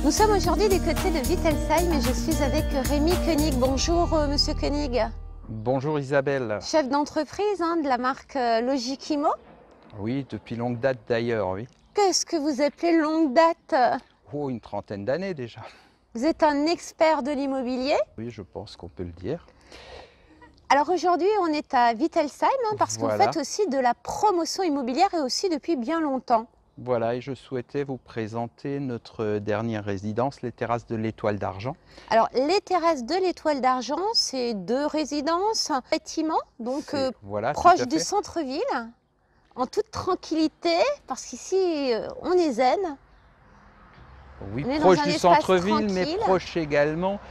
Nous sommes aujourd'hui du côté de Wittelsheim et je suis avec Rémi Koenig. Bonjour Monsieur Koenig. Bonjour Isabelle. Chef d'entreprise de la marque Logikimo. Oui, depuis longue date d'ailleurs, oui. Qu'est-ce que vous appelez longue date? Oh, une trentaine d'années déjà. Vous êtes un expert de l'immobilier. Oui, je pense qu'on peut le dire. Alors aujourd'hui, on est à Wittelsheim parce que vous Voilà. faites aussi de la promotion immobilière et aussi depuis bien longtemps. Voilà, et je souhaitais vous présenter notre dernière résidence, les terrasses de l'Étoile d'Argent. Alors les terrasses de l'Étoile d'Argent, c'est deux résidences, un bâtiment, donc Voilà, tout proche à du fait. centre-ville, en toute tranquillité, parce qu'ici on est zen. Oui, On est proche dans un du espace centre-ville, mais tranquille. proche également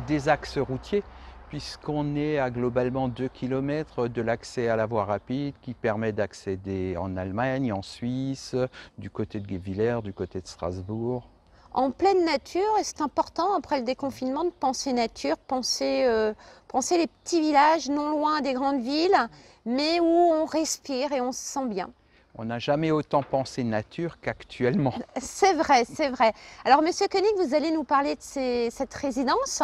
des axes routiers, puisqu'on est à globalement 2 km de l'accès à la voie rapide qui permet d'accéder en Allemagne, en Suisse, du côté de Guebwiller, du côté de Strasbourg. En pleine nature, et c'est important après le déconfinement de penser nature, penser les petits villages non loin des grandes villes, mais où on respire et on se sent bien. On n'a jamais autant pensé nature qu'actuellement. C'est vrai, c'est vrai. Alors Monsieur Koenig, vous allez nous parler de cette résidence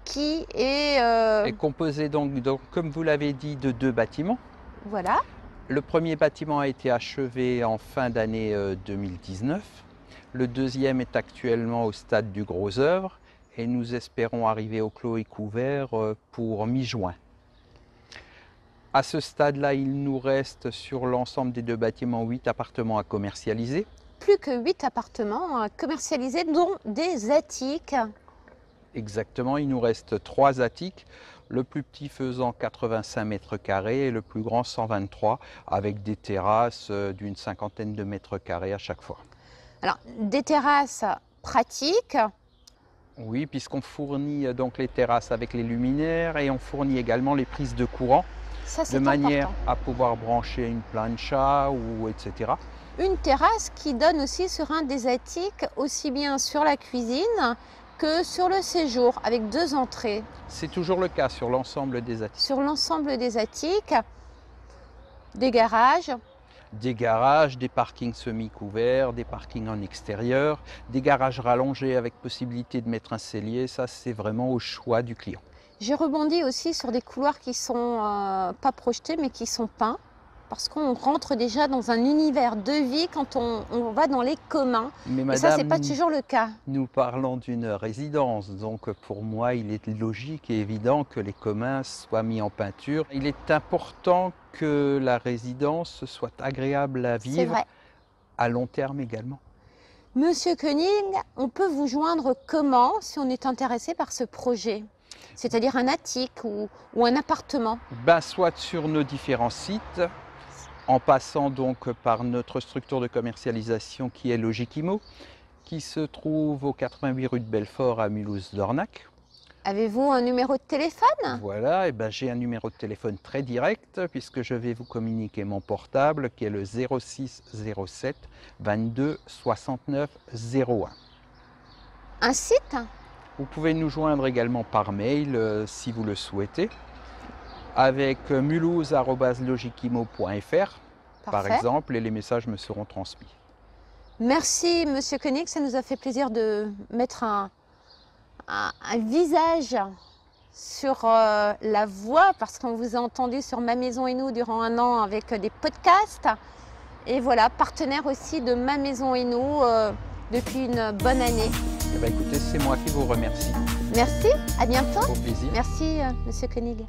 qui est... Est composé donc, comme vous l'avez dit, de 2 bâtiments. Voilà. Le premier bâtiment a été achevé en fin d'année 2019. Le deuxième est actuellement au stade du gros œuvre et nous espérons arriver au clos et couvert pour mi-juin. À ce stade-là, il nous reste sur l'ensemble des 2 bâtiments 8 appartements à commercialiser. Plus que 8 appartements commercialisés, dont des attiques. Exactement, il nous reste 3 attiques, le plus petit faisant 85 mètres carrés et le plus grand 123, avec des terrasses d'une cinquantaine de mètres carrés à chaque fois. Alors, des terrasses pratiques. Oui, puisqu'on fournit donc les terrasses avec les luminaires et on fournit également les prises de courant, Ça, de c'est manière important. à pouvoir brancher une plancha ou etc. Une terrasse qui donne aussi sur un des attiques, aussi bien sur la cuisine que sur le séjour, avec 2 entrées. C'est toujours le cas sur l'ensemble des attiques. Sur l'ensemble des attiques, des garages. Des garages, des parkings semi-couverts, des parkings en extérieur, des garages rallongés avec possibilité de mettre un cellier, ça c'est vraiment au choix du client. J'ai rebondi aussi sur des couloirs qui sont pas projetés mais qui sont peints, parce qu'on rentre déjà dans un univers de vie quand on va dans les communs. Mais Et ça, c'est madame, pas toujours le cas. nous parlons d'une résidence, donc pour moi il est logique et évident que les communs soient mis en peinture. Il est important que la résidence soit agréable à C'est vivre, vrai. à long terme également. Monsieur Koenig, on peut vous joindre comment si on est intéressé par ce projet? C'est-à-dire un attique ou un appartement? Soit sur nos différents sites, en passant donc par notre structure de commercialisation qui est Logikimo, qui se trouve au 88 rue de Belfort à Mulhouse-Dornac. Avez-vous un numéro de téléphone? Voilà, et j'ai un numéro de téléphone très direct puisque je vais vous communiquer mon portable qui est le 06 07 22 69 01. Un site? Vous pouvez nous joindre également par mail si vous le souhaitez avec mulhouse@logikimo.fr par Parfait. exemple et les messages me seront transmis. Merci Monsieur Koenig, ça nous a fait plaisir de mettre un visage sur la voix parce qu'on vous a entendu sur Ma Maison et Nous durant 1 an avec des podcasts. Et voilà, partenaire aussi de Ma Maison et Nous depuis une bonne année. Eh bien, écoutez, c'est moi qui vous remercie. Merci, à bientôt. Au plaisir. Merci Monsieur Koenig.